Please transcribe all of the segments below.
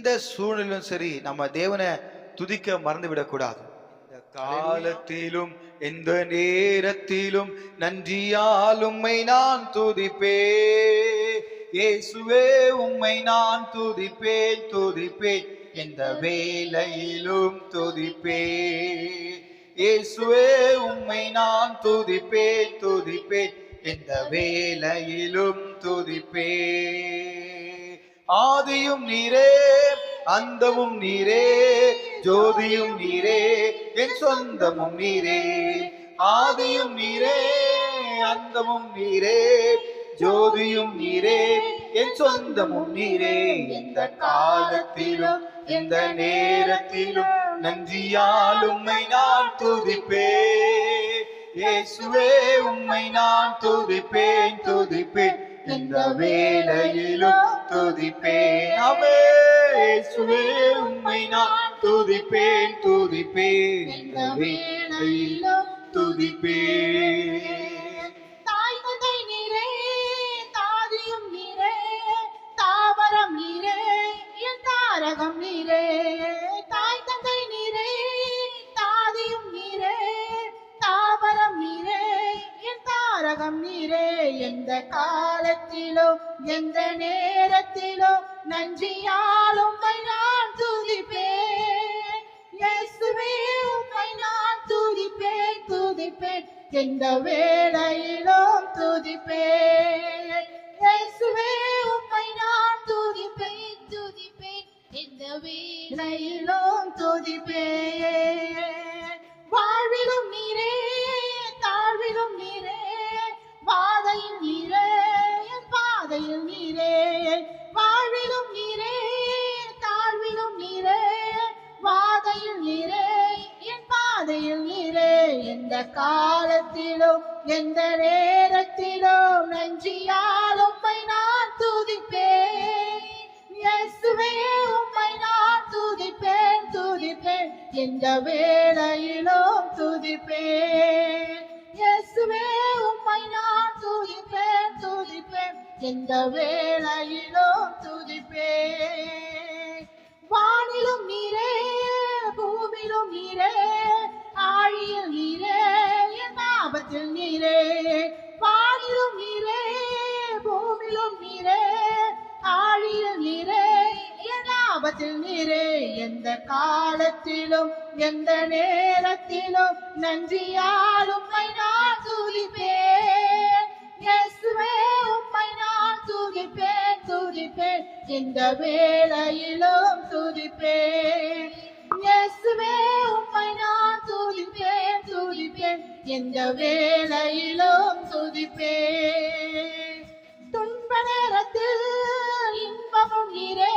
எந்த சூழ்நிலும் சரி நம்ம தேவனை துதிக்க மறந்து விடக்கூடாது. இந்த காலத்திலும் எந்த நேரத்திலும் நன்றியால் உம்மை நான் துதிப்பேன். இயேசுவே உம்மை நான் துதிப்பேன் துதிப்பேன், எந்த வேளையிலும் துதிப்பேன். இயேசுவே உம்மை நான் துதிப்பேன் துதிப்பேன், எந்த வேளையிலும் துதிப்பேன். ஆதியும் நீரே அந்தமும் நீரே, ஜோதியும் நீரே என் சொந்தமும் நீரே. ஆதியும் நீரே அந்தமும் நீரே, ஜோதியும் நீரே என் சொந்தமும் நீரே. எந்த காலத்திலும் எந்த நேரத்திலும் நன்றியால் உம்மை நான் துதிப்பேன். இயேசுவே உம்மை நான் துதிப்பேன் துதிப்பேன், எந்த வேளையிலும் துதிப்பேன். ஆமே இயேசுவே உம்மை நான் துதிப்பேன் துதிப்பேன், எந்த வேளையிலும் துதிப்பேன். தாய் தந்தை நீரே, தாதியும் நீரே, தாவரம் நீரே, என் தாரகம் நீரே. தாய் தந்தை நீரே, தாதியும் நீரே, தாவரம் நீரே, என் தாரகம் நீரே. எந்த காலத்திலும் எந்த நேரத்திலும் நன்றியால் உம்மை நான் துதிப்பேன். இயேசுவே உம்மை நான் துதிப்பேன் துதிப்பேன், எந்த வேளையிலும் துதிப்பேன். இயேசுவே உம்மை நான் துதிப்பேன் துதிப்பேன், எந்த வேளையிலும் துதிப்பேன். வாழ்விலும் நீரே தாழ்விலும் நீரே, பாதையில் நீரே என் பாதையில் நீரே. வாழ்விலும் நீரே தாழ்விலும் நீரே, பாதையில் நீரே என் பாதையில் நீரே. எந்த காலத்திலும் எந்த நேரத்திலும் நன்றியால் உம்மை நான் துதிப்பேன். இயேசுவே உம்மை நான் துதிப்பேன் துதிப்பேன், எந்த வேளையிலும் துதிப்பேன். இயேசுவே உம்மை நான் துதிப்பேன் துதிப்பேன், எந்த வேளையிலும் துதிப்பேன். வானிலும் நீரே பூமியிலும் நீரே, ஆழியில் நீரே என் ஆபத்தில் நீரே. வானிலும் நீரே பூமியிலும் நீரே, ஆழியில் நீரே என் ஆபத்தில் நீரே. எந்த காலத்திலும் எந்த நேரத்திலும் நன்றியால் உம்மை நான் துதிப்பேன். இயேசுவே உம்மை நான் துதிப்பேன் துதிப்பேன், எந்த வேளையிலும் துதிப்பேன். இயேசுவே உம்மை நான் துதிப்பேன் துதிப்பேன், எந்த வேளையிலும் துதிப்பேன். துன்ப நேரத்தில் இன்பமும் நீரே,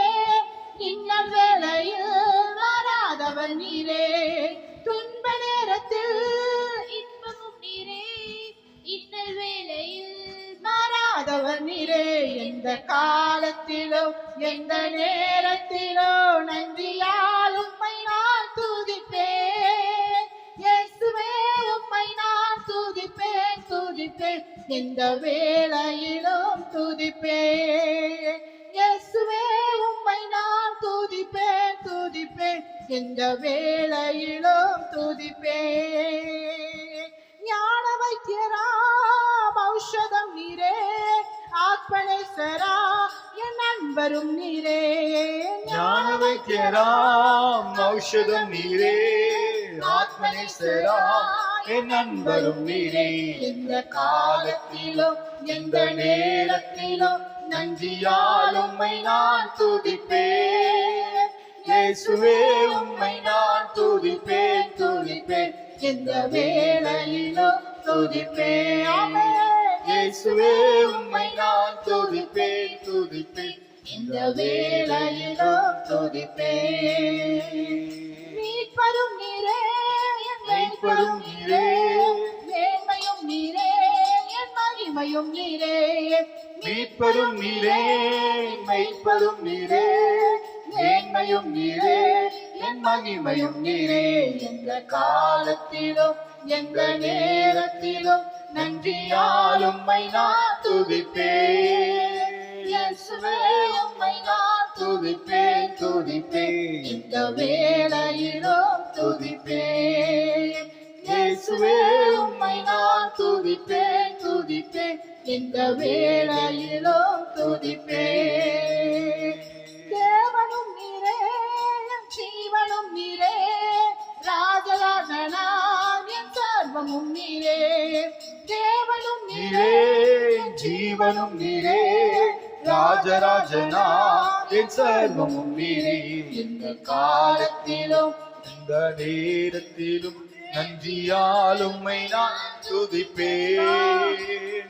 இன்னல் வேளையில் மாறாதவர் நீரே. துன்ப நேரத்தில் இன்பமும் நீரே, இன்னல் வேளையில் மாறாதவர் நீரே. எந்த காலத்திலும் எந்த நேரத்திலும் நன்றியால் உம்மை நான் துதிப்பேன். இயேசுவே உம்மை நான் துதிப்பேன் துதிப்பேன், எந்த வேளையிலும் துதிப்பேன். இயேசுவே உம்மை நான் துதிப்பேன் துதிப்பேன், எந்த வேளையிலும் துதிப்பேன். ஞான வைத்தியரா ஔஷதம் நீரே, ஆத்மனேஸ்வரா என் நண்பரும் நீரே. ஞான வைத்தியராம் ஔஷதம் நீரே, ஆத்மனேஸ்வரா என் நண்பரும் நீரே. எந்த காலத்திலும் எந்த நேரத்திலும் நன்றியால் உம்மை நான் துதிப்பேன். இயேசுவே உம்மை நான் துதிப்பேன் துதிப்பேன், எந்த வேளையிலும் துதிப்பேன். இயேசுவே உம்மை நான் துதிப்பேன் துதிப்பேன், இந்த வேளையிலும் துதிப்பேன். மீட்பரும் நீரே என் மீட்பரும் நீரே, மேன்மையும் நீரே என் மகிமையும் நீரே. மீட்பரும் நீரே மெய்ப்பரும் நீரே, மேன்மையும் நீரே என் மகிமையும் நீரே. எந்த காலத்திலும் எந்த நேரத்திலும் நன்றியால் உம்மை நான் துதிப்பேன். இயேசுவே உம்மை நான் துதிப்பேன் துதிப்பேன் இந்த வேளையிலும் துதிப்பேன். இயேசுவே உம்மை நான் துதிப்பேன் துதிப்பேன் இந்த வேளையிலும் துதிப்பேன். தேவனும் நீரே, என் ஜீவனும் நீரே, ராஜராஜனாம் என் சர்வமும் நீரே. தேவனும் நீரே ஜீவனும் நீரே ராஜராஜனா என் சர்வமும் நீரே இந்த காலத்திலும் இந்த நேரத்திலும் நன்றியால் உம்மை நான் துதிப்பேன்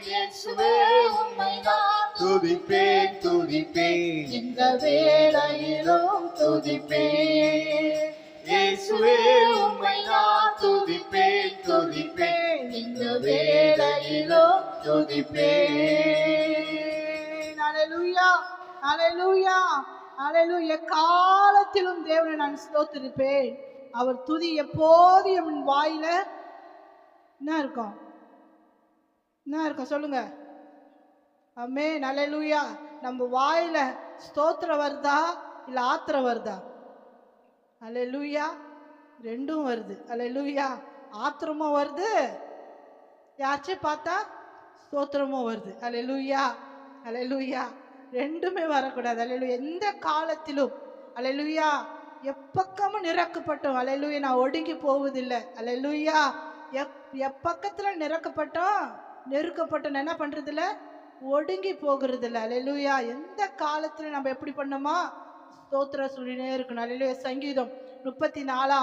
இயேசுவே உம்மை நான் துதிப்பேன் துதிப்பேன் இந்த வேளையிலும் துதிப்பேன். இயேசுவே உம்மை நான் துதிப்பேன் துதிப்பேன் இந்த வேளையிலும் துதிப்பேன். ஹல்லேலூயா, ஹல்லேலூயா, ஹல்லேலூயா. காலத்திலும் தேவனை நான் ஸ்தோத்திரிப்பேன். அவர் துதி எப்போது என் வாயில என்ன இருக்கும்? என்ன இருக்கும் சொல்லுங்க. ஆமென், ஹல்லேலூயா. நம்ம வாயில ஸ்தோத்திரம் வருதா இல்ல ஆத்திரம் வருதா? ஹல்லேலூயா. ரெண்டும் வருது. ஹல்லேலூயா. ஆத்திரமும் வருது, யாச்சும் பார்த்தா ஸ்தோத்திரமும் வருது. ஹல்லேலூயா, ஹல்லேலூயா. ரெண்டுமே வரக்கூடாது. ஹல்லேலூயா. எந்த காலத்திலும் ஹல்லேலூயா எப்பக்கமும் நிரக்கப்பட்டோம். ஹல்லேலூயா. நான் ஒடுங்கி போவதில்லை. ஹல்லேலூயா. எப்பக்கத்துல நிரக்கப்பட்டோம், நெருக்கப்பட்டோம், என்ன பண்றது இல்ல, ஒடுங்கி போகிறது இல்லை. ஹல்லேலூயா. எந்த காலத்துல நம்ம எப்படி பண்ணோமா ஸ்தோத்திரம் சொல்லினே இருக்கணும். ஹல்லேலூயா. சங்கீதம் 34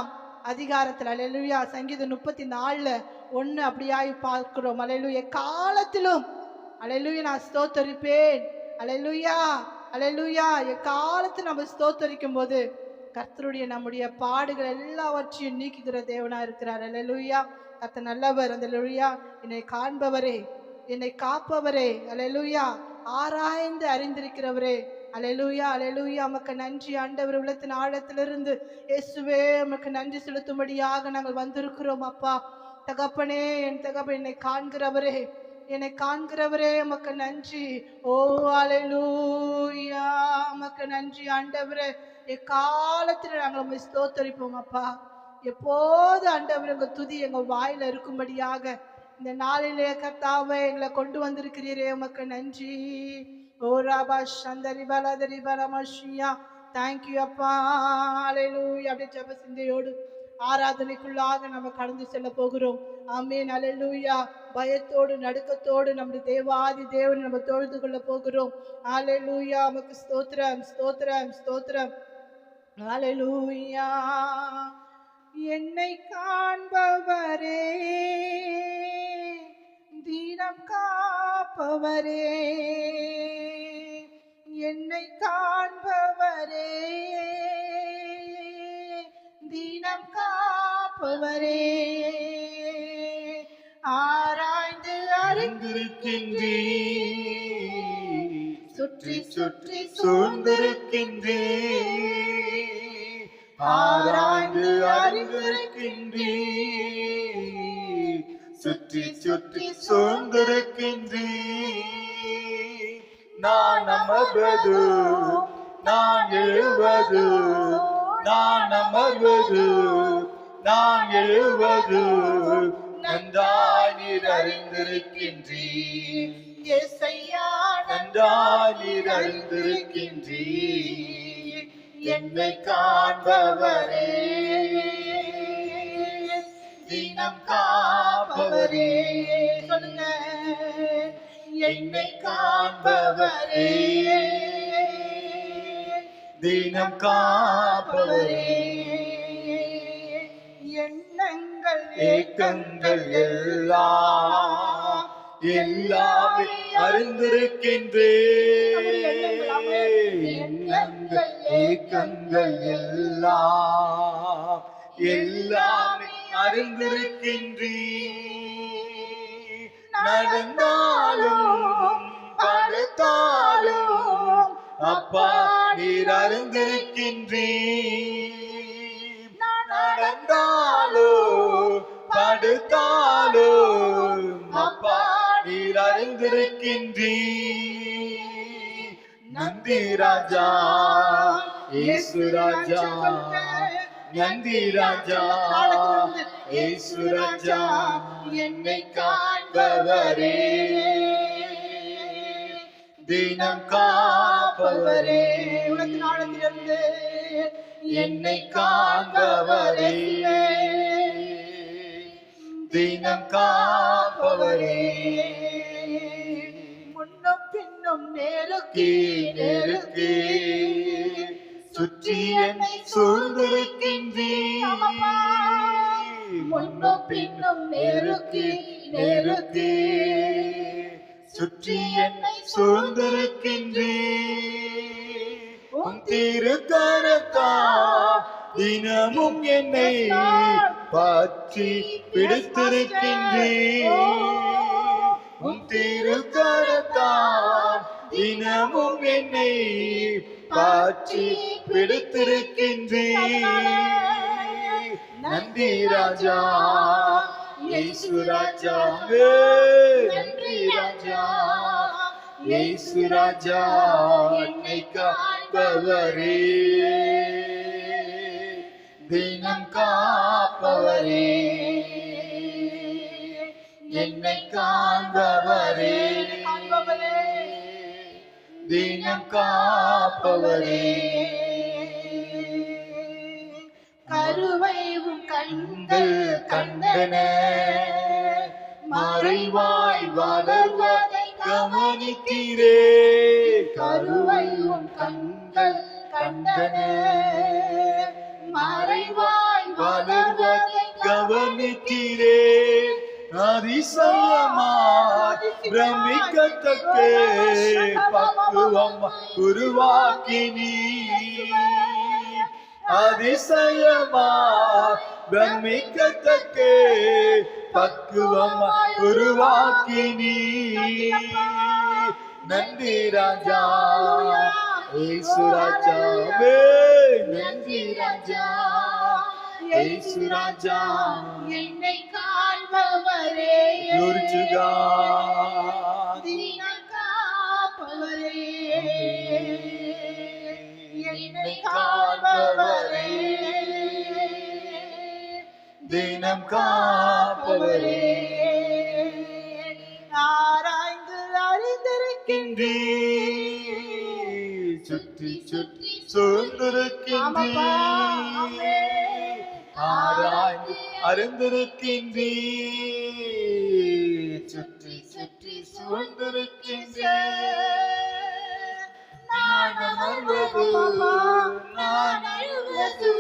அதிகாரத்தில் ஹல்லேலூயா, சங்கீதம் 34:1 அப்படியாய் பார்க்கிறோம். ஹல்லேலூயா. காலத்திலும் ஹல்லேலூயா நான் ஸ்தோத்தரிப்பேன். ஹல்லேலூயா, ஹல்லேலூயா. எக்காலத்தில் நம்ம ஸ்தோத்தரிக்கும் போது கர்த்தருடைய நம்முடைய பாடுகள் எல்லாவற்றையும் நீக்குகிற தேவனா இருக்கிறார். ஹல்லேலூயா. கர்த்தர் நல்லவர். ஹல்லேலூயா. என்னை காண்பவரே, என்னை காப்பவரே, ஹல்லேலூயா, ஆராய்ந்து அறிந்திருக்கிறவரே, ஹல்லேலூயா, ஹல்லேலூயா. உமக்கு நன்றி ஆண்டவர். உள்ளத்தின் ஆழத்திலிருந்து இயேசுவே உமக்கு நன்றி செலுத்தும்படியாக நாங்கள் வந்திருக்கிறோம் அப்பா. தகப்பனே, என் தகப்பன், என்னை காண்கிறவரே, என்னை காண்கிறவரே உமக்கு நன்றி. ஓ ஹல்லேலூயா, உமக்கு நன்றி ஆண்டவரே. எக்காலத்தில் நாங்கள் உம்மை ஸ்தோத்தரிப்போம் அப்பா. எப்போது ஆண்டவர் எங்க துதி எங்க வாயில இருக்கும்படியாக இந்த நாளிலே கர்த்தாவே எங்களை கொண்டு வந்திருக்கிறீரே, உமக்கு நன்றி. ஓ ராபா சந்தரி பலதரி பரமஷியா. தேங்க்யூ அப்பா. ஹல்லேலூயா. அப்படியே ஜெப சிந்தையோடு ஆராதனைக்குள்ளாக நம்ம கடந்து செல்ல போகிறோம். ஆமென், ஹல்லேலூயா. பயத்தோடு நடுக்கத்தோடு நம்முடைய தேவாதி தேவனை நம்ம தொழுது கொள்ள போகிறோம். ஹல்லேலூயா. உமக்கு ஸ்தோத்திரம், ஸ்தோத்திரம், ஸ்தோத்திரம். ஹல்லேலூயா. என்னை காண்பவரே, தினம் காப்பவரே, என்னை காண்பவரே, தினம் காப்பவரே, ஆராய்ந்து அறிந்திருக்கின்றீர் சுற்றி சுற்றி சூழ்ந்திருக்கின்றீர் ஆராய்ந்து அறிந்திருக்கின்றீர் சுற்றி சுற்றி சூழ்ந்திருக்கின்றீர் நான் அமர்வது நான் எழுவது நான் அமர்வது நான் எழுவது நன்றாய் நீர் அறிந்திருக்கின்றீர் இயேசையா, நன்றாய் நீர் அறிந்திருக்கின்றீர் என்னை காண்பவரே தினம் காப்பவரே சொல்லுங்க. என்னை காண்பவரே தினம் காப்பவரே எண்ணங்கள் ஏக்கங்கள் எல்லாம் எல்லாமே அறிந்திருக்கின்றேன் எண்ணங்கள் ஏக்கங்கள் எல்லாம் எல்லாமே அறிந்திருக்கின்றேன் நடந்தாலும் படுத்தாலும் அப்பா நீர் அறிந்திருக்கின்றீர் நடந்தாலும் படுத்தாலும் அப்பா நீர் அறிந்திருக்கின்றீர் நந்தி ராஜா இயேசு ராஜா நந்தி ராஜா இயேசு ராஜா என்னை காண்பவரே தினம் காப்பவரே உனக்கு நாளத்திலிருந்து என்னை காண்பவரே தினம் காப்பவரே முன்னும் பின்னும் நேருக்கு நெருக்கி சுற்றி என்னை சூழ்ந்திருக்கின்றீர் முன்னும் பின்னும் நேருக்கு நெருக்கி சுற்றி என்னை சூழ்ந்திருக்கின்றீர் உன் திருக்கரத்தா தினமும் என்னை பற்றி பிடித்திருக்கின்றீர் உன் திருக்கரத்தா தினமும் என்னை பற்றி பிடித்திருக்கின்றீர் நந்தி ராஜா இயேசு ராஜா நந்தி ராஜா இயேசு ராஜா என்னை காப்பவரே தினம் காப்பவரே என்னை காண்பவரே தினம் காப்பவரே கருவைவும் கண்கள் கண்டன மறைவாய் வளர்வதை கவனிக்கிறே கருவையும் கண்கள் கண்டன மறைவாய் வளர்வதை கவனிக்கிறேன் அதிசயமாய் பிரமிக்கத்தக்க பக்குவம் உருவாக்கினீ அதிசயமாய் பிரமிக்கத்தக்க பக்குவம் உருவாக்கினீ நந்தி ராஜா இயேசு ராஜா நந்தி ராஜா இயேசு ராஜா என்னை காண்பவரே Glory to God. தினம் காப்பவரே என்னை காண்பவரே தினம் காப்பவரே ஆராய்ந்து அறிந்திருக்கின்றேன் சுற்றி சுற்றி சூழ்ந்திருக்கின்றீர் ஆராய்ந்து அறிந்திருக்கின்றீர் சுற்றி சுற்றி சூழ்ந்திருக்கின்றீர் நான் அமர்வது நான் எழுவது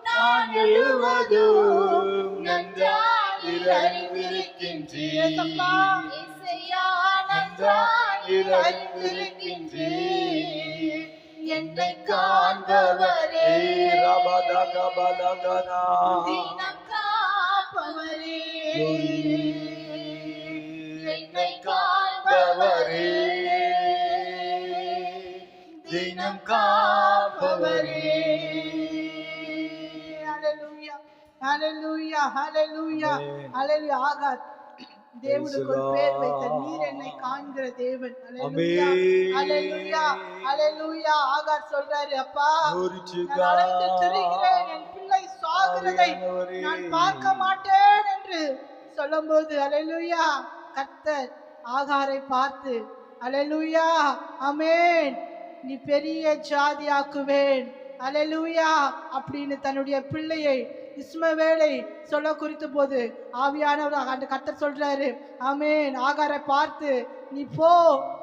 நான் எழுவது நன்றாய் அறிந்திருக்கின்றீர் நன்றாய் அறிந்திருக்கின்றீர் என்னை காண்பவரே ரபதகபலகனா தினம் காப்பவரே என்னை காண்பவரே தினம் காப்பவரே ஹalleluya ஹalleluya ஹalleluya ஹalleluya ஆகார் தேவனுக்கு ஒரு பேர் வைத்த நீர் என்னை காண்கிற தேவன் ஹalleluya ஹalleluya ஹalleluya ஆகார் சொல்றாரு அப்பா நான் அலைந்து திரிகிறேன் என் பிள்ளை சாகிறதை நான் பார்க்க மாட்டேன் என்று சொல்லும்போது ஹalleluya கர்த்தர் ஆகாரை பார்த்து ஹalleluya ஆமென் நீ பெரிய ஜாதியாக்குவேன் ஹalleluya அப்படின்னு தன்னுடைய பிள்ளையை இஸ்மவேலை சொல்ல குறித்த போது ஆவியானவர் அந்த கர்த்தர் சொல்றாரு ஆமென் ஆகாரை பார்த்து நீ போ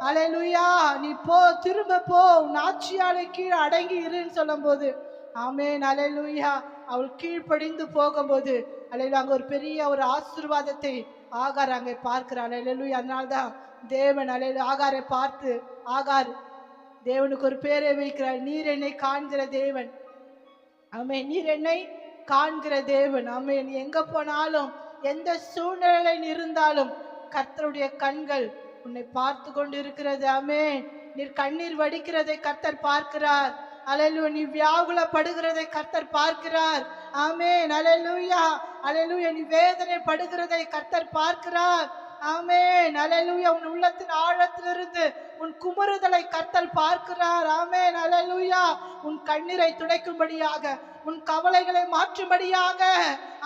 ஹalleluya நீ போ திரும்ப போ நாச்சியாலை கீழே அடங்கி இருன்னு சொல்லும்போது ஆமென் ஹalleluya அவள் கீழ்ப்படிந்து போகும்போது ஹalleluya அங்க ஒரு பெரிய ஒரு ஆசீர்வாதத்தை ஆகார் அங்கே பார்க்கிறாள் ஹalleluya அதனால்தான் தேவன் ஹalleluya ஆகாரை பார்த்து ஆகார் தேவனுக்கு ஒரு பேரை வைக்கிறார் நீர் என்னை காண்கிற தேவன் ஆமென் நீர் என்னை காண்கிற தேவன் ஆமென் நீ எங்க போனாலும் எந்த சூழ்நிலையில் இருந்தாலும் கர்த்தருடைய கண்கள் உன்னை பார்த்து கொண்டு இருக்கிறது ஆமென் நீர் கண்ணீர் வடிக்கிறதை கர்த்தர் பார்க்கிறார் ஹalleluya நீ வியாகுலப்படுகிறதை கர்த்தர் பார்க்கிறார் ஆமென் ஹalleluya ஹalleluya நீ வேதனை படுகிறதை கர்த்தர் பார்க்கிறார் ஆமென். அல்லேலூயா. உன் உள்ளத்தின் ஆழத்திலிருந்து உன் குமுறுதலை கர்த்தர் பார்க்கிறார். ஆமென். அல்லேலூயா. உன் கண்ணீரை துடைக்கும்படியாக, உன் கவலைகளை மாற்றும்படியாக,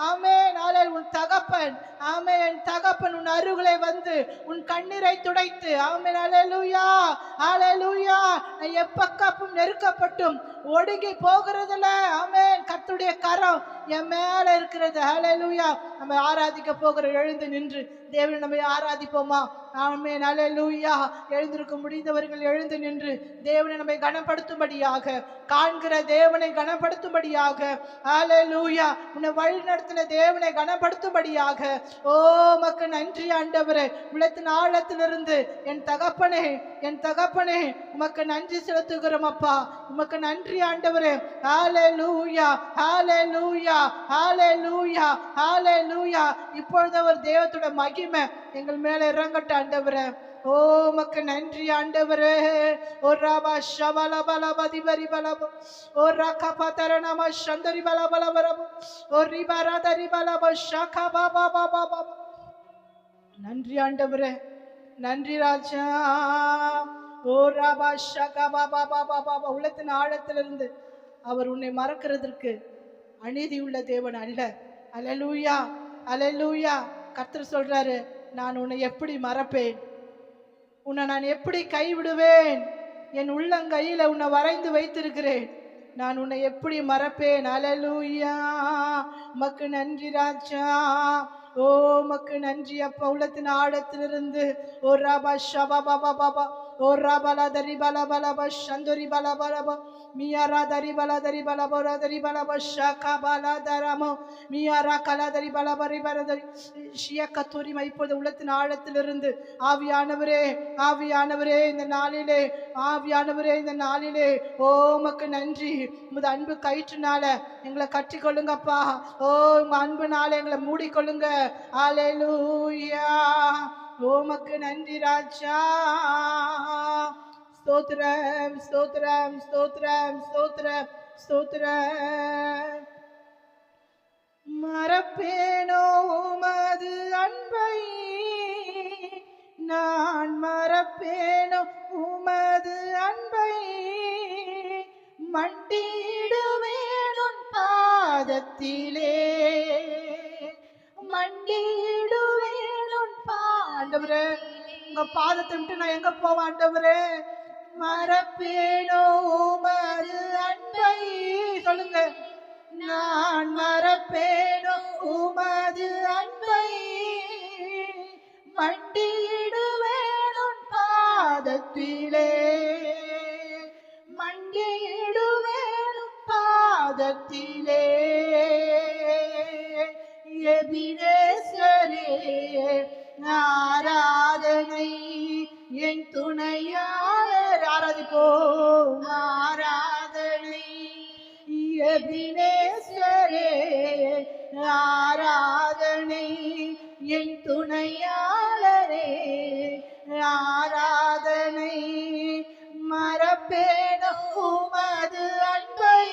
ஆமென். அல்லேலூயா. உன் தகப்பன், ஆமென், என் தகப்பன் உன் அருகிலே வந்து உன் கண்ணீரை துடைத்து, ஆமென். அல்லேலூயா. அல்லேலூயா. நான் எப்பக்கப்பும் நெருக்கப்பட்டும் ஒடுங்கி போகிறதுல, ஆமென், கர்த்தருடைய கரம் என் மேல இருக்கிறது. அல்லேலூயா. நம்ம ஆராதிக்க போகிற, எழுந்து நின்று தேவனை நம்ம ஆராதிப்போமா? ஆமென். அல்லேலூயா. எழுந்திருக்க முடிந்தவர்கள் எழுந்து நின்று தேவனை நம்மை கனப்படுத்தும்படியாக, காண்கிற தேவனை கனப்படுத்தும்படியாக, அல்லேலூயா, உன்னை வழி நடத்தின தேவனை கனப்படுத்தும்படியாக. ஓ உமக்கு நன்றி ஆண்டவரே. உள்ளத்தின் ஆழத்திலிருந்து என் தகப்பனே, என் தகப்பனே, உமக்கு நன்றி செலுத்துகிறோம் அப்பா. உமக்கு நன்றி ஆண்டவரே. அல்லேலூயா, அல்லேலூயா, அல்லேலூயா, அல்லேலூயா. இப்பொழுது அவர் தேவத்தோட மகிமை எங்கள் மேல இறங்கட்ட ஆண்டவரே. ஓ உமக்கு நன்றி ஆண்டவரே. ஓ ராபா ஷபல பலபதி பரி பலப, ஓ ராகா பதரணம சந்தரி பல பல பரப, ஓ ரிபரா தரி பலப ஷகா பாபா பாபா பாபா. நன்றி ஆண்டவரே. நன்றி ராஜா. ஓ ராபா ஷகா பாபா பாபா பாபா. உள்ளத்தின் ஆழத்திலிருந்து அவர் உன்னை மறக்கிறதற்கு அநீதி உள்ள தேவன் அல்ல. அல்லேலூயா, அல்லேலூயா. கர்த்தர் சொல்றாரு, நான் உன்னை எப்படி மறப்பேன்? உன்னை நான் எப்படி கைவிடுவேன்? என் உள்ளங்கையில உன்னை வரைந்து வைத்திருக்கிறேன். நான் உன்னை எப்படி மறப்பேன்? அல்லேலூயா. உமக்கு நன்றி ராஜா. ஓ உமக்கு நன்றி அப்பா. உள்ளத்தின் ஆழத்திலிருந்து ஓ ராபா ஷபா பாபா பாபா, ஓ ராபலா தரி பல பலப சந்தரி பல பலப, மியாரா தரி பல தரி பல பல தரி பலப ஷகா பல தரமோ, மியாரா கலா தரி பல பரி பல தரி ஷியா கத்தூரிமா. இப்போது உள்ளத்தின் ஆழத்திலிருந்து ஆவியானவரே, ஆவியானவரே, இந்த நாளிலே, ஆவியானவரே, இந்த நாளிலே ஓ உமக்கு நன்றி. உமது அன்பு கயிற்றுனால எங்களை கட்டிக்கொள்ளுங்கப்பா. ஓ உங்க அன்புனால எங்களை மூடிக்கொள்ளுங்க. அல்லேலூயா. உமக்கு நன்றி ராஜா. ஸ்தோத்திரம், ஸ்தோத்திரம், ஸ்தோத்திரம், ஸ்தோத்திரம், ஸ்தோத்திரம். மறப்பேனோ உமது அன்பை, நான் மறப்பேனோ உமது அன்பை, மண்டிடுவேன் உன் பாதத்திலே, மண்டிடுவேன் உன் ஆண்டவரே. உங்க பாதத்தை விட்டு நான் எங்க போவேன் ஆண்டவரே? மறப்பேனோ உமது அன்பை. சொல்லுங்க. நான் மறப்பேனோ உமது அன்பை, மண்டிடுவேன் உன் பாதத்திலே, மண்டிடுவேன் உன் பாதத்திலே. எபினேசரே ஆராதனை என் துணையாளர். ஆராதிப்போம். ஆராதனை எபினேசரே, ஆராதனை என் துணையாளரே, ஆராதனை. மறப்பேனோ உமது அன்பை,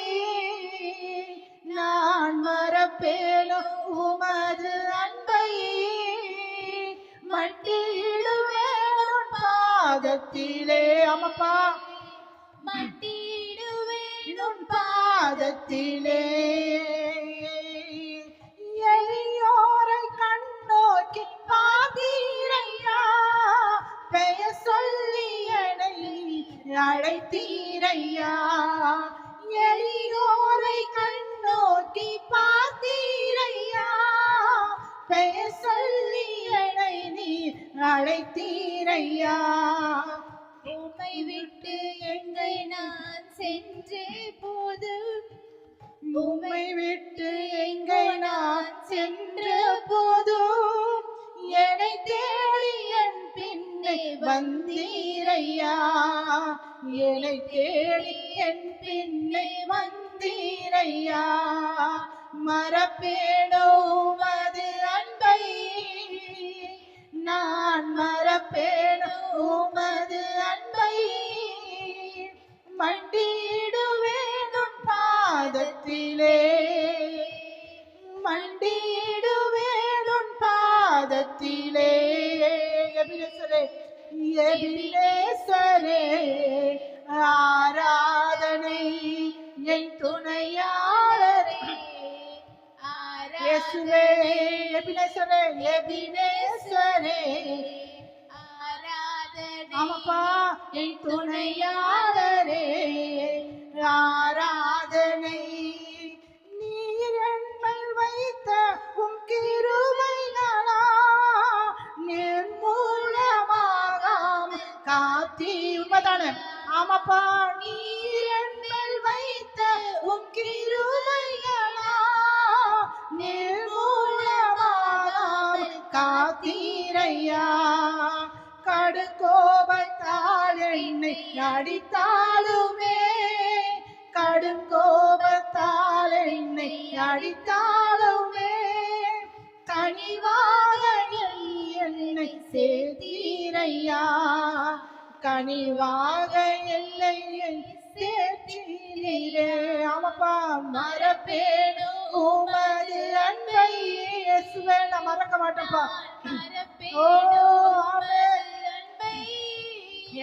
நான் மறப்பேனோ உமது அன்பை, மண்டிடுவேன் உன் பாதத்திலே. ஆமாப்பா. மண்டிடுவேன் உன் பாதத்திலே. எளியோரை கண்ணோக்கி பார்த்தீரையா, பெயர் சொல்லி என்னை அழைத்தீரையா. எளியோரை கண்ணோக்கி பார்த்தீரையா, பெயர் சொல்லி என்னை நீ அழைத்தீரையா. உம்மை விட்டு எங்கை நான் சென்றே போது, உம்மை விட்டு எங்கை நான் சென்ற போதும், என்னை தேடி என் பின்னே வந்தீரையா, என்னை தேடி என் பின்னே வந்தீரையா. மறப்பேனோ உமது அன்பை, நான் மறப்பேனோ உமது அன்பை, மண்டிடுவேன் உன் பாதத்திலே, மண்டிடுவேன் உன் பாதத்திலே. எபினேசரே ஆராதனை என் துணையாளரே இயேசுவே எபினேசரே எபினேசரே ஆமாப்பா என் துணையாளரே ஆராதனை நீர் என்மேல் வைத்த உம் கிருபைகளா நிர்மூலமாகாமல் காத்தி உண்மைதானே ஆமாப்பா நீர் என்மேல் வைத்த உம் கிருபைகளா நிர்மூலமாகாமல் காத்தீரையா கடுங்கோபத்தால் என்னை அடித்தாலுமே கடுங்கோபத்தால் என்னை அடித்தாலுமே கனிவாக என்னை சேர்த்தீரையா கனிவாக என்னை சேர்த்தீரே ஆமாப்பா மறப்பேனோ உமது அன்பை இயேசுவே நான் மறக்க மாட்டேன்ப்பா ஓ ஆமென்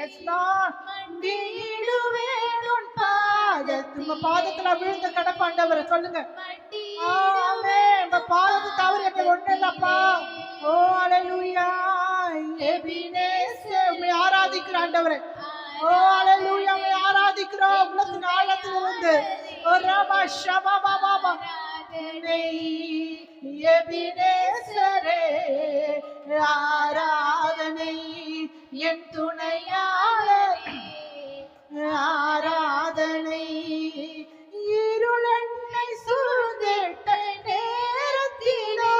எஸ் லார்ட் மண்டியிடுவேன் உன் பாதத்தில் உங்க பாதத்துல விழுந்து கடப்பாண்டவரை சொல்லுங்க ஆமென் உங்க பாதத்தை தவிர எனக்கு ஒண்ணு இல்லப்பா ஓ ஹalleluya எபினேசர் உம்மை ஆராதிக்கிற ஆண்டவரே ஓ ஹalleluya உம்மை ஆராதிக்கிறோம் உள்ளத்தின் ஆழத்திலிருந்து ஓ ரபா ஷபா பாபா எபினேசரே ஆராதனை என் துணையாளரே ஆராதனை இருளென்னை சூழ்ந்திட்ட நேரத்திலோ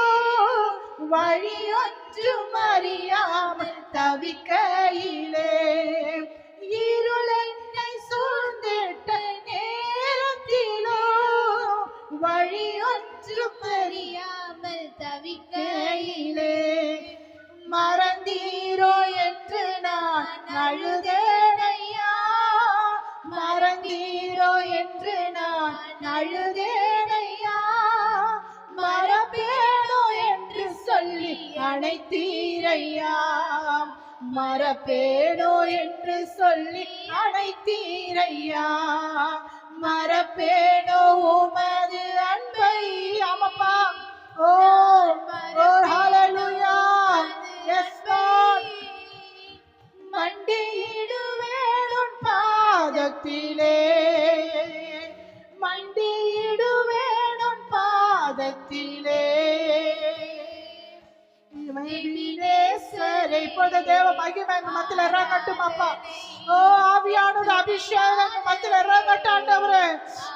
வழியொன்றும் அறியாமல் தவிக்கையிலே இருளென்னை சூழ்ந்திட்ட நேரத்திலோ வழியொன்றும் அறியாமல் தவிக்கையிலே மறந்தீரோ என்று நான் அழுதேனையா மறந்தீரோ என்று நான் அழுதேனையா மறப்பேனோ என்று சொல்லி அணைத்தீரையா மறப்பேனோ என்று சொல்லி அணைத்தீரையா மறப்பேனோ உமது அன்பை ஆமாப்பா ஓ ஓ ஹalleluya எஸ் லார்ட் மண்டியிடுவேன் உன் பாதத்திலே மண்டியிடுவேன் உன் பாதத்திலே எபினேசரே இப்பொழுது தேவ மகிமை எங்க மத்தியில இறங்கட்டும் அப்பா ஓ ஆவியானவர் அபிஷேகம் எங்க மத்தியில இறங்கட்டும் ஆண்டவரே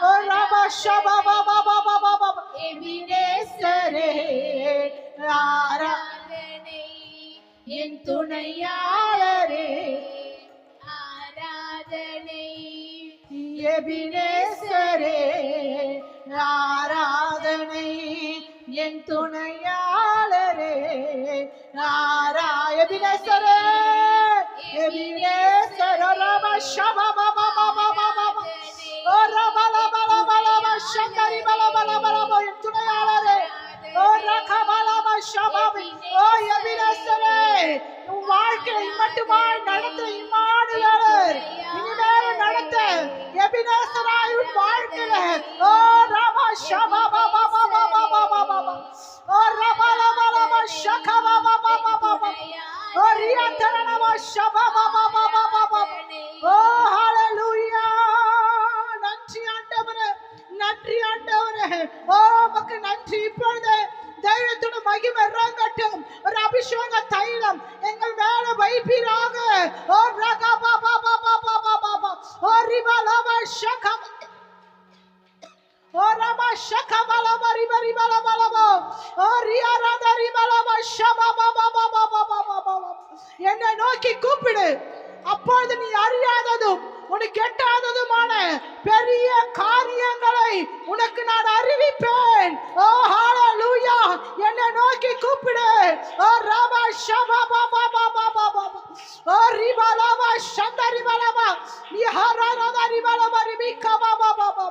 ஓ ரபா ஷபா பாபா பாபா பாபா எபினேசரே ஆராதனை என் துணையாளரே ஆராதனை எபினேசரே ஆராதனை என் துணையாளரே எபினேசரே எபினேசர் ரபா ஷபா பாபா பாபா பாபா ஓ ரபா லபா லபா லபா ஷந்தரி பலா பலா பலா என் துணையாளரே ஓ ரகபலபா ஷபாபி ஓ எபினேசரே உன் வாழ்க்கையை மட்டுமாய் நடத்த இம்மானுவேலர் இனிமேல் நடத்த எபினேசராய் உன் வாழ்க்கையில ஓ ரபா ஷபாபா பாபா பாபா பாபா பாபா ஓ ரபா லபா லபா ஷகபா பாபா பாபா ஓ ரியாதரனபா ஷபாபா பாபா பாபா ஓ ஹalleluya நன்றி ஆண்டவரே நன்றி ஆண்டவரே ஓ உமக்கு நன்றி இப்பொழுது தெய்வத்தோட மகிமை இறங்கட்டும் ஒரு அபிஷேக தைலம் எங்கள் மேல வைப்பீராக ஓ ரகா பாபா பாபா பாபா பாபா ஓ ரிபலபா ஷகம் ஓ ரபா ஷகபலபா ரிபரிபலபலபா ஓ ரியாரத ரிபலபா ஷபா பாபா பாபா பாபா பாபா என்னை நோக்கி கூப்பிடு அப்பொழுது நீ அறியாததும் உனக்கு எட்டாததுமான பெரிய காரியங்களை உனக்கு நான் அறிவிப்பேன் ஓ ஹalleluya என்னை நோக்கி கூப்பிடு ஓ ரபா ஷபா பாபா பாபா பாபா ஓ ரிபலபா ஷந்தரி பலபா யஹரத ரிபலபா ரிபிகா பாபா பாபா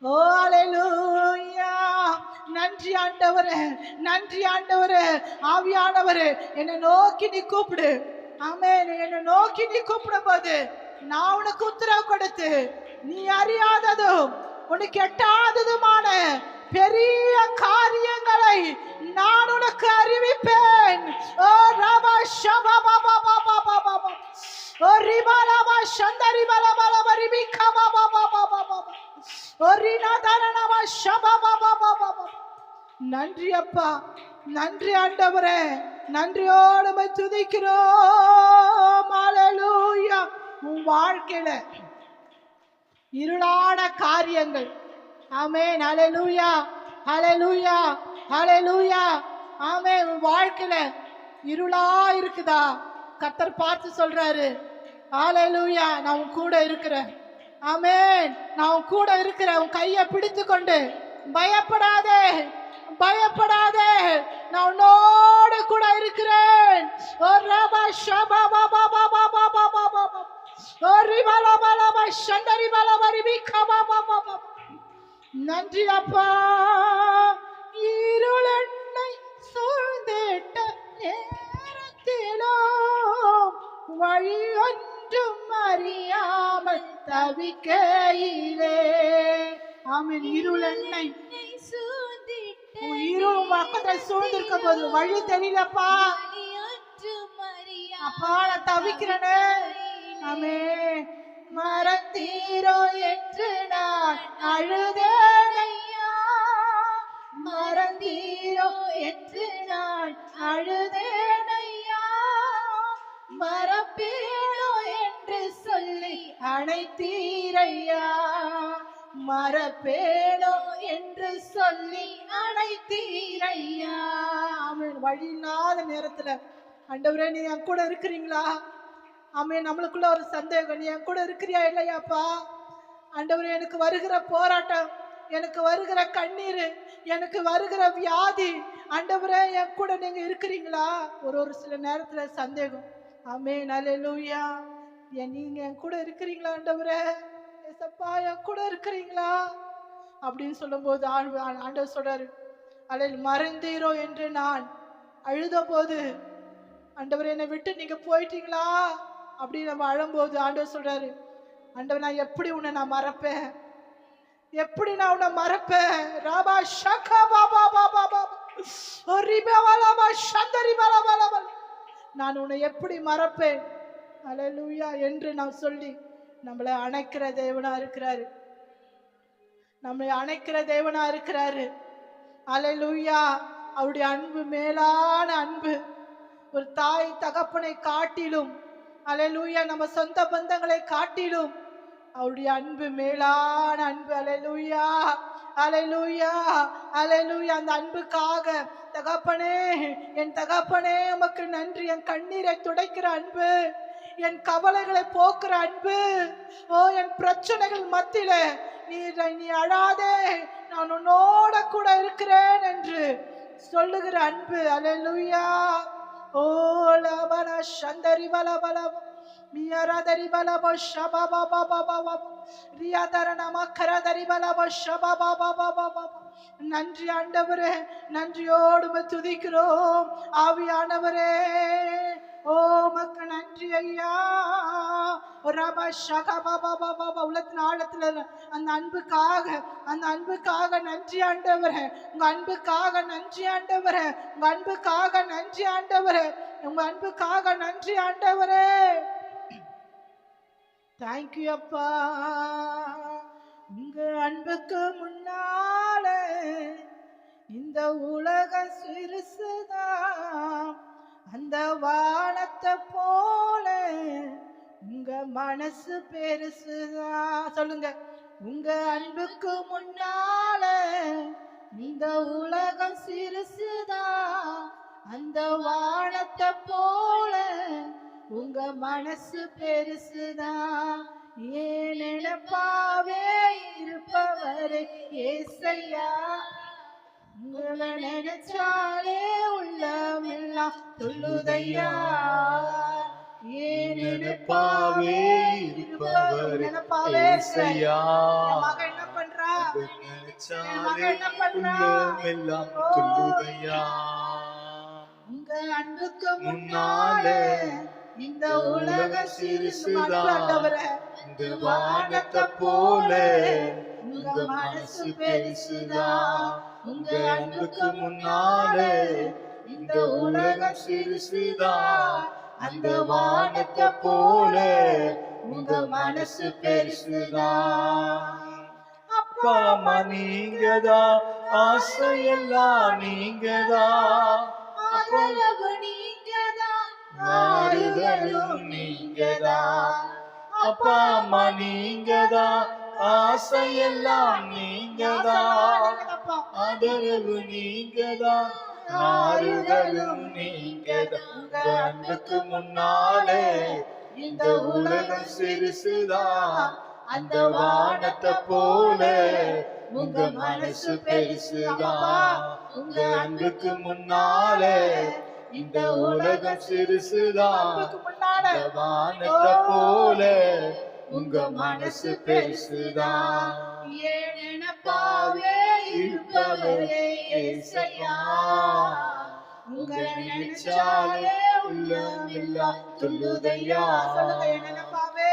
ஓ ஹalleluya நன்றி நன்றி ஆண்டவரே, நன்றி ஆண்டவரே. ஆவியானவரே, என்னை நோக்கி நீ கூப்பிடு. ஆமென். என்னை நோக்கி நீ கூப்பிடும் போது நான் உனக்கு உத்தரவு கொடுத்து நீ அறியாததும் உனக்கு எட்டாததுமான பெரிய காரியங்களை நான் உனக்கு அறிவிப்பேன். ஓ ரபா ஷபா பாபா பாபா பாபா, ஓ ரிபாலபா சந்தரி பலபலப ரிபிகா பாபா பாபா பாபா, ஓ ரினா தரனபா ஷபா பாபா பாபா. நன்றி அப்பா, நன்றி ஆண்டவரே, நன்றியோடு துதிக்கிறோம். ஹல்லேலூயா. உன் வாழ்க்கையில இருளான காரியங்கள், ஆமென், ஹல்லேலூயா, ஹல்லேலூயா, ஹல்லேலூயா, ஆமென். உன் வாழ்க்கையில இருளா இருக்குதா? கர்த்தர் பார்த்து சொல்றாரு, ஹல்லேலூயா, நான் உன் கூட இருக்கிறேன். ஆமென், நான் உன் கூட இருக்கிறேன். உன் கையை பிடித்து கொண்டு பயப்படாதே, பயப்படாதே, நான் உன்னோடு கூட இருக்கிறேன். ஓ ரபா ஷபா பாபா பாபா பாபா பாபா, ஓ ரிபாலா பாலா சந்தரி பாலா ரிபிகா பாபா பாபா. நன்றி அப்பா. இருள் என்னை சூழ்ந்திட்ட நேரத்திலும் வழி ஒன்றும் அறியாமல் தவிக்கையிலே, ஆமென். இருள் என்னை இருள் பக்கத்துல சூழ்ந்திருக்க போது வழி தெரியலப்பா, அப்பா நான் தவிக்கிறேனே. ஆமென். மறந்தீரோ என்று நான் அழுதேனையா, மறந்தீரோ என்று நான் அழுதேனையா, மறப்பேனோ என்று சொல்லி அழைத்தீரையா, மறப்பேனோ என்று சொல்லி அழைத்தீரையா. ஆமென். வழி இல்லாத நேரத்துல ஆண்டவரே நீ என் கூட இருக்கிறீங்களா? ஆமென். நம்மளுக்குள்ள ஒரு சந்தேகம், நீ என் கூட இருக்கிறியா இல்லையாப்பா? ஆண்டவரே, எனக்கு வருகிற போராட்டம், எனக்கு வருகிற கண்ணீர், எனக்கு வருகிற வியாதி, ஆண்டவரே என் கூட நீங்க இருக்கிறீங்களா? ஒரு சில நேரத்துல சந்தேகம். ஆமென், ஹல்லேலூயா. நீங்க என் கூட இருக்கிறீங்களா ஆண்டவரே? ஏசப்பா என் கூட இருக்கிறீங்களா அப்படின்னு சொல்லும் போது ஆண்டவர் சொல்றாரு, அல்ல மறந்தீரோ என்று நான் அழுத போது, ஆண்டவர் என்னை விட்டு நீங்க போயிட்டீங்களா அப்படின்னு நம்ம அழும்போது ஆண்டவர் சொல்றாரு, ஆண்டவர் நான் எப்படி உன்னை நான் மறப்பேன், எப்படி நான் உன்னை மறப்பேன்? ராபா ஷகா பாபா பாபா பாபா, ஓ ரிபவலபா சந்தரி பலபலபல, நான் உன்னை எப்படி மறப்பேன்? ஹல்லேலூயா என்று நான் சொல்லி நம்மளை அணைக்கிற தேவனா இருக்கிறாரு, நம்மளை அணைக்கிற தேவனா இருக்கிறாரு. ஹல்லேலூயா. அவருடைய அன்பு மேலான அன்பு, ஒரு தாய் தகப்பனை காட்டிலும், ஹல்லேலூயா, நம்ம சொந்த பந்தங்களை காட்டிலும் அவருடைய அன்பு மேலான அன்பு. ஹல்லேலூயா, ஹல்லேலூயா, ஹல்லேலூயா. அந்த அன்புக்காக தகப்பனே, என் தகப்பனே உமக்கு நன்றி. என் கண்ணீரை துடைக்கிற அன்பு, என் கவலைகளை போக்குற அன்பு, ஓ என் பிரச்சனைகள் மத்தியில நீ அழாதே, நான் உன்னோட கூட இருக்கிறேன் என்று சொல்லுகிற அன்பு. ஹல்லேலூயா. ஓ லபன சந்தரி பலபல மியரதரி பலப ஷபப பபப ரியாதரன மக்கரதரி பலப ஷபப பபப. நன்றி ஆண்டவரே, நன்றியோடு துதிக்கிறோம். ஆவியானவரே, ஓ மக்கு நன்றி ஐயா. உள்ளத்தின் ஆழத்துல அந்த அன்புக்காக நன்றி ஆண்டவரே, உங்க அன்புக்காக நன்றி ஆண்டவரே, உங்க அன்புக்காக நன்றி ஆண்டவரே, உங்க அன்புக்காக நன்றி ஆண்டவரே. தேங்க்யூ அப்பா. உங்க அன்புக்கு முன்னால இந்த உலக சிறுசுதான், அந்த வானத்தை போல உங்க மனசு பெருசுதான். சொல்லுங்க. உங்க அன்புக்கு முன்னால இந்த உலகம் சிறுசுதான், அந்த வானத்தை போல உங்க மனசு பெருசுதான். ஏன் நினைப்பாவே இருப்பவரே ஏசையா, உங்களை நினைச்சாலே உள்ளமெல்லாம் துள்ளுதையா. ஏன் நினைப்பாவே இருப்பவரே ஏசையா, மகன் என்ன பண்றா? நினைச்சாலே உள்ளமெல்லாம் துள்ளுதையா. உங்க அன்புக்கு முன்னாலே இந்த உலக சிறுசுதான், இந்த வானத்தை போல உங்க மனசு பெருசுதான். உங்க அன்புக்கு முன்னாலே இந்த உலகம் சிறுசுதான், அந்த வானத்தை போல உங்க மனசு பெருசுதான். அப்பா அம்மா நீங்கதான், ஆசையெல்லாம் நீங்கதான், ஆதரவு நீங்கதான், ஆறுதலும் நீங்கதான். அப்பா அம்மா நீங்கதான், ஆசையெல்லாம் நீங்கதான், ஆதரவு நீங்கதான், ஆறுதலும் நீங்கதான். உங்க அன்புக்கு முன்னாலே இந்த உலகம் சிறுசுதான், அந்த வானத்தை போல உங்க மனசு பெருசுதான். உங்க அன்புக்கு முன்னாலே இந்த உலகம் சிறுசுதான், அந்த வானத்தை போல உங்க மனசு பெருசுதான். ஏன் நினைப்பாவே இருப்பவரே ஏசையா, உங்களை நினைச்சாலே உள்ளமெல்லாம் துள்ளுதையா. சொல்லுங்க, என் நினைப்பாவே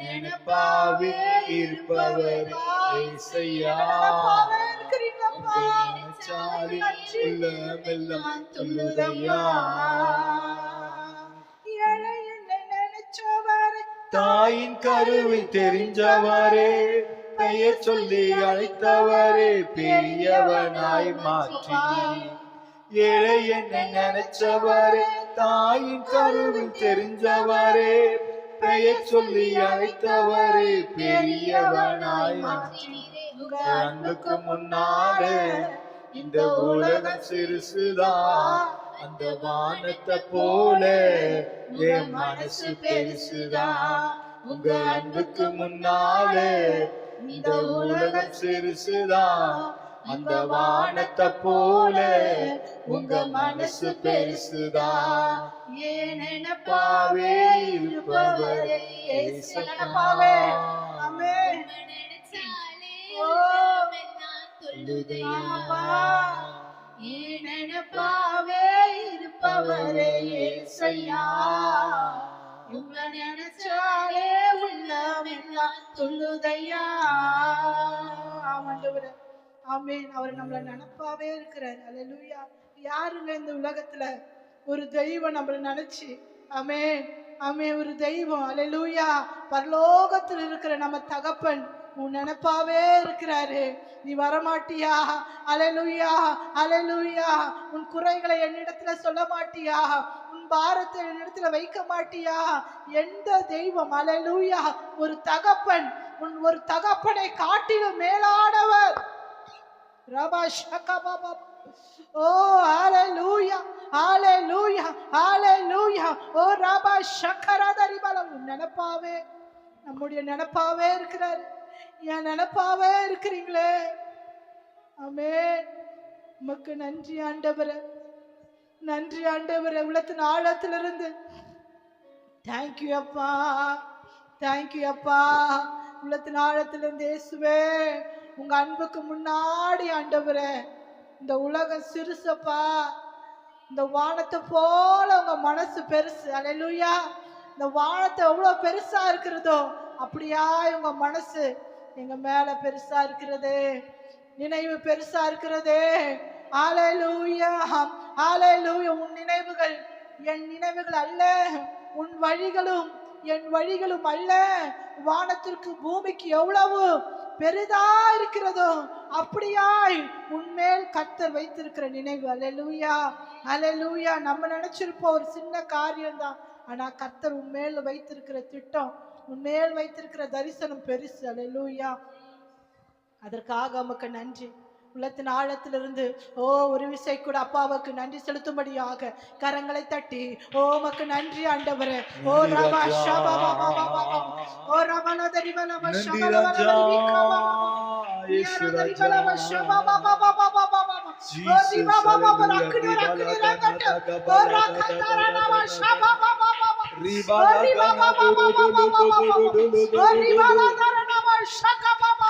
நினைப்பாவே இருப்பவர் ஏசையா, நினைப்பாவே இருக்கிறீங்களப்பா. நினைச்சாலே உள்ளமெல்லாம் துள்ளுதையா. ஏழை என்னை நினைச்சவரே, தாயின் கருவில் தெரிஞ்சவரே, பெயர் சொல்லி அழைத்தவரே, பெரியவனாய் மாற்றினீர். ஏழை என்னை நினைச்சவரே, தாயின் கருவில் தெரிஞ்சவரே, பெயர் சொல்லி அழைத்தவரே, பெரியவனாய் மாற்றினீர். உங்க அன்புக்கு முன்னாலே இந்த உலகம் சிறுசுதான், அந்த வானத்தை போல என் மனசு பெருசுதான். உங்க அன்புக்கு முன்னாலே இந்த உலகம் சிறுசுதான், அந்த வானத்தை போல உங்க மனசு பெருசுதான். ஏன் நினைப்பாவே இருப்பவரே ஏசையா. நினைப்பாவே. ஆமென். ஓ, துள்ளுதையா. ஏன் நினைப்பாவே இருப்பவரே ஏசையா, உங்களை நினைச்சாலே உள்ளமெல்லாம் துள்ளுதையா. ஆமாண்டவரே, ஆமென். அவர் நம்மளை நினைப்பாவே இருக்கிறார். அல்லேலூயா. யாருங்க இந்த உலகத்துல ஒரு தெய்வம் நம்மளை நினைச்சு, ஆமென் ஆமென், ஒரு தெய்வம், அல்லேலூயா, பரலோகத்தில் இருக்கிற நம்ம தகப்பன் உன் நினைப்பாவே இருக்கிறாரு. நீ வரமாட்டியா? அல்லேலூயா அல்லேலூயா. உன் குறைகளை என்னிடத்துல சொல்ல மாட்டியா? உன் பாரத்தை என்னிடத்துல வைக்க மாட்டியா? எந்த தெய்வம், அல்லேலூயா, ஒரு தகப்பன், உன் ஒரு தகப்பனை காட்டிலும் மேலானவர். ரபா ஷகா பாபா. ஓ ஹalleluya ஹalleluya ஹalleluya. ஓ ரபா ஷக்கரதரி பலம். நினைப்பாவே, நம்முடைய நினைப்பாவே இருக்கிறார். என் நினைப்பாவே இருக்கிறீங்களே. ஆமென். உமக்கு நன்றி ஆண்டவரே, நன்றி ஆண்டவரே. உள்ளத்தின் ஆழத்திலிருந்து தேங்க்யூ அப்பா, தேங்க்யூ அப்பா. உள்ளத்தின் ஆழத்திலிருந்து இயேசுவே, உங்க அன்புக்கு முன்னாடி ஆண்டவரே, இந்த உலகம் சிறுசப்பா, இந்த வானத்தை போல உங்க மனசு பெருசு. அல்லேலூயா. இந்த வானத்தை எவ்வளவு பெருசா இருக்கிறதோ அப்படியா உங்க மனசு எங்க மேல பெருசா இருக்கிறது, நினைவு பெருசா இருக்கிறது. அல்லேலூயா அல்லேலூயா. உன் நினைவுகள் என் நினைவுகள் அல்ல, உன் வழிகளும் என் வழிகளும் அல்ல. வானத்திற்கு பூமிக்கு எவ்வளவு பெரிதா இருக்கிறதோ அப்படியாய் உன்மேல் கர்த்தர் வைத்திருக்கிற நினைவு. அல்லேலூயா அல்லேலூயா. நம்ம நினைச்சிருப்போம் ஒரு சின்ன காரியம்தான், ஆனா கர்த்தர் உன்மேல் வைத்திருக்கிற திட்டம், உன்மேல் வைத்திருக்கிற தரிசனம் பெருசு. அல்லேலூயா. அதற்காக உமக்கு நன்றி. உள்ளத்தின் ஆழத்திலிருந்து ஓ ஒரு விசை கூட அப்பாவுக்கு நன்றி செலுத்தும்படியாக கரங்களை தட்டி ஓ உமக்கு நன்றி ஆண்டவரே. ஓ ரபா ஷபா பாபா பாபா. ஓ ரபல தரிவல ஷபல வலவிகவா. யேசு ராஜா ஷபா பாபா பாபா பாபா. ஓ ரிபா பாபா ரக்கடி ரக்கடி ரக்கட்ட. ஓ ரக்கதர நவ ஷபா பாபா பாபா. ரிபா பாபா பாபா பாபா. ஓ ரிபா தர நவ ஷக பாபா.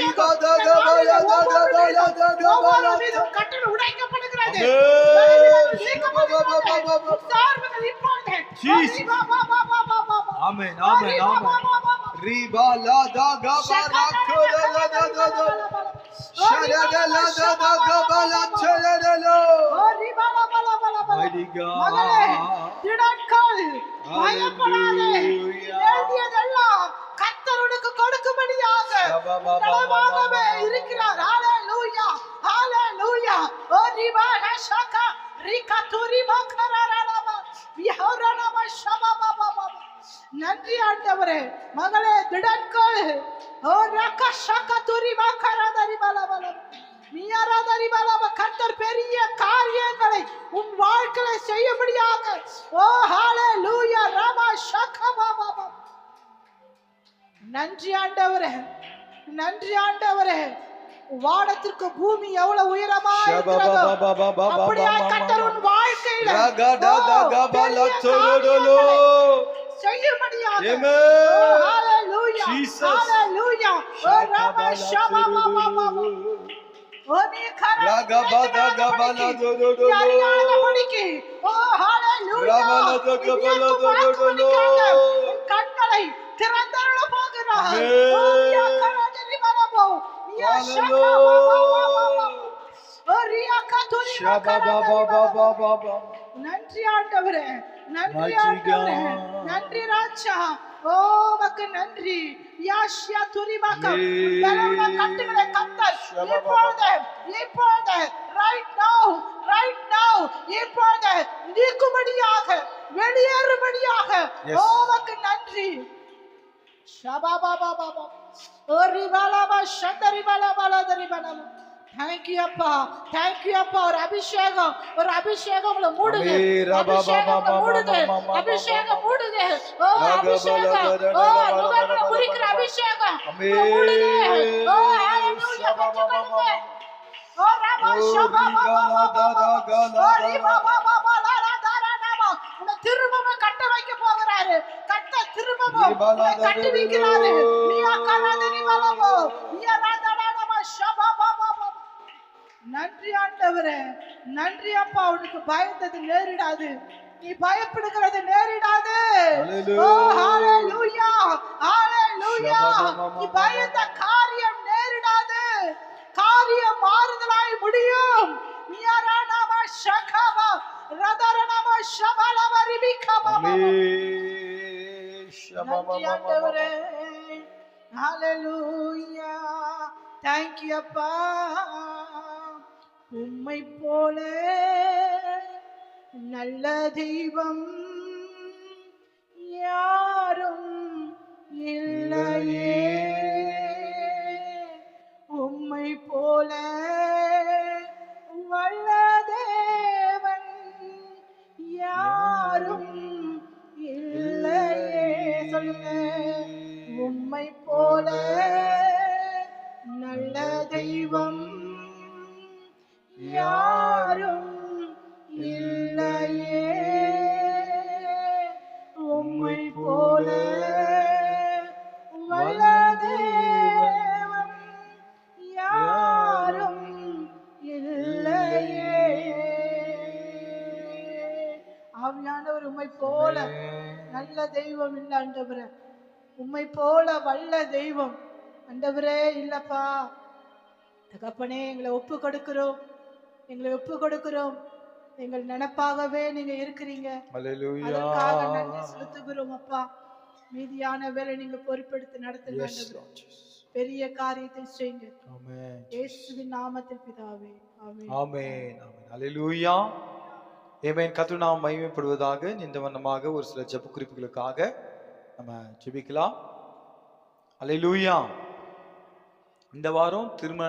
அபிஷேகம் ரிபா தக பல தக பல தக பல ஒவ்வொரு மீதும் கட்டளை உடைக்கப்படுகிறது. சார்புகள் இப்பொழுது ஆமென் ஆமென் ஆமென் ரிபா லா தக பல கல தக ஷரல தக பல ஷரல Mighty God. திடன்கால் பயப்படாதே. வேண்டியதெல்லாம் கர்த்தர் உனக்கு கொடுக்கும்படியாக நலமாகவே இருக்கிறார். ஹalleluya ஹalleluya. ஓ ரிபானா ஷகா ரிகதுரி மகரரலபா விஹரனம ஷபபபப. நன்றி ஆண்டவரே. மகளே திடன்கால். ஓ ரக ஷகதுரி மகரதரி பலபல கர்த்தர் பெரிய காரியங்களை உன் வாழ்க்கையில செய்யும்படியாக. ஓ ஹalleluya ரபா ஷகபபப. நன்றி ஆண்டவரே நன்றி ஆண்டவரே. வானத்திற்கு பூமி எவ்வளவு உயரமா இருக்கிறதோ அப்படியே கர்த்தர் உன் வாழ்க்கையில செய்யும்படியாக. ஹalleluya ஹalleluya. ஓ ரபா ஷபபபப. கண்களை திறந்தருள போகிறார். நன்றி ஆண்டவரே நன்றி ஆண்டவரே நன்றி ராஜா. ஓ மக்கு நன்றி. யாஷியா துரிபாக பலவன கட்டுகளை கர்த்தர் இப்பொழுது ரைட் நவ இப்பொழுது நீக்கும்படியாக வெளியேறும்படியாக. ஓ மக்கு நன்றி. ஷபாபாபாபா ஓ ரிபாலாபா ஷந்தரிபாலாபாலதரிபாலா. Thank you அப்பா thank you அப்பா. ஒரு அபிஷேகம் உங்களை மூடுது. அபிஷேகம் மூடுது. ஓ அபிஷேகம். ஓ முகங்களை முறிக்கிற அபிஷேகம் மூடுது. ஓ ஹalleluya. ஓ ரபா ஷபபபப. ஓ ரிபாபாபாபா லாலாதாரானாமா. உன்னை திரும்பவும் கட்ட வைக்க போகிறாரு. கட்ட திரும்பவும் கட்டி வைக்கிறாரு. நீயா கராதரிபாலவோ நீயா ராதாரானாமா ஷபபபப. நன்றி ஆண்டவரே நன்றி அப்பா. உனக்கு பயந்தது நேரிடாது. நீ பயப்படுகிறது நேரிடாது. ஓ ஹalleluya ஹalleluya. நீ பயந்த காரியம் நேரிடாது. காரியம் மாறுதலாய் முடியும். மியாரானாம ஷகபா ரதரனாம ஷபலவ ரிபிகபா. நன்றி ஆண்டவரே ஹalleluya. Thank you அப்பா. உம்மை போல நல்ல தெய்வம் யாரும் இல்லையே. உம்மை போல வல்ல தேவன் யாரும் இல்லையே. சொல்லுங்க. உம்மை போல நல்ல தெய்வம் யாரும் இல்லையே. உம்மை போல வல்ல தேவன் யாரும் இல்லையே. ஆவியானவர் உம்மை போல நல்ல தெய்வம் இல்லை ஆண்டவரே. உம்மை போல வல்ல தெய்வம் ஆண்டவரே இல்லப்பா. தகப்பனே எங்களை ஒப்பு கொடுக்கிறோம் எங்கள் நினைப்பாகவே நீங்க இருக்கிறீங்க. அதற்காக நன்றி செலுத்துகிறோம் அப்பா. மீதியான வேலை நீங்க பொறுப்பெடுத்து நடத்துங்க. பெரிய காரியத்தை செய்யுங்க. இயேசுவின் நாமத்தில் பிதாவே ஆமென் ஆமென் ஆமென். ஹல்லேலூயா ஆமென். கர்த்தர் நாமம் மகிமைப்படுவதாக. இந்த வண்ணமாக ஒரு சில ஜெப குறிப்புகளுக்காக நம்ம ஜெபிக்கலாம். ஹல்லேலூயா. இந்த வாரம் திருமண